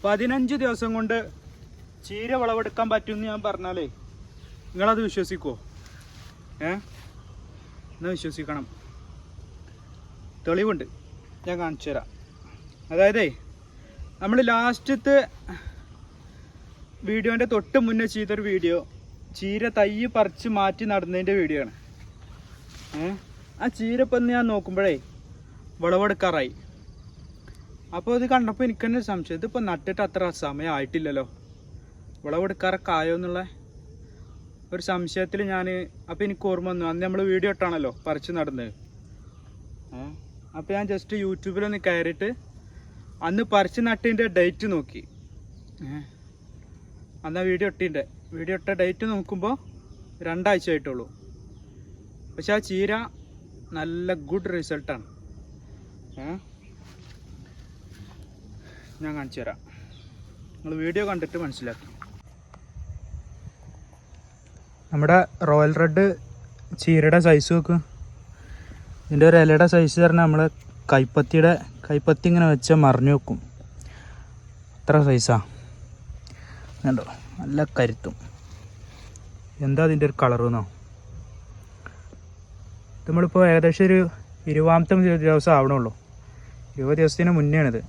15 ദിവസം കൊണ്ട് ചീര വിളവെടുക്കാൻ പറ്റുമെന്ന് ഞാൻ പറഞ്ഞാലേ നിങ്ങളത് വിശ്വസിക്കുമോ? എന്നാൽ വിശ്വസിക്കണം. തെളിവുണ്ട്, ഞാൻ കാണിച്ചു തരാം. അതായത് നമ്മൾ ലാസ്റ്റത്തെ വീഡിയോൻ്റെ തൊട്ട് മുന്നേ ചെയ്തൊരു വീഡിയോ ചീര തൈ പറിച്ച് മാറ്റി നടന്നതിൻ്റെ വീഡിയോ ആണ്. ആ ചീര ഇപ്പം ഞാൻ നോക്കുമ്പോഴേ വിളവെടുക്കാറായി. അപ്പോൾ ഇത് കണ്ടപ്പോൾ എനിക്ക് തന്നെ സംശയം, ഇതിപ്പോൾ നട്ടിട്ട് അത്ര സമയമായിട്ടില്ലല്ലോ, വിളവെടുക്കാറൊക്കെ ആയോ എന്നുള്ള ഒരു സംശയത്തിൽ ഞാൻ. അപ്പോൾ എനിക്ക് ഓർമ്മ വന്നു, അന്ന് നമ്മൾ വീഡിയോ ഇട്ടാണല്ലോ പറിച്ച് നടന്നത്. അപ്പോൾ ഞാൻ ജസ്റ്റ് യൂട്യൂബിലൊന്ന് കയറിയിട്ട് അന്ന് പറിച്ച് നട്ടിൻ്റെ ഡേറ്റ് നോക്കി. അന്ന് ആ വീഡിയോ ഇട്ട ഡേറ്റ് നോക്കുമ്പോൾ 2 ആഴ്ച ആയിട്ടുള്ളൂ. പക്ഷെ ആ ചീര നല്ല ഗുഡ് റിസൾട്ടാണ്. ഞാൻ കാണിച്ചു തരാം, നിങ്ങൾ വീഡിയോ കണ്ടിട്ട് മനസ്സിലാക്കി. നമ്മുടെ റോയൽ റെഡ് ചീരയുടെ സൈസ് നോക്ക്. ഇതിൻ്റെ ഒരു ഇലയുടെ സൈസ് പറഞ്ഞാൽ നമ്മൾ കൈപ്പത്തി ഇങ്ങനെ വെച്ചാൽ മറിഞ്ഞു വെക്കും, അത്ര സൈസാണ്. കണ്ടോ, നല്ല കരുത്തും. എന്താ അതിൻ്റെ ഒരു കളറെന്നോ? നമ്മളിപ്പോൾ ഏകദേശം ഒരു 20ാമത്തെ ദിവസം ആവണുള്ളൂ. 20 ദിവസത്തിന് മുന്നേ ആണിത്.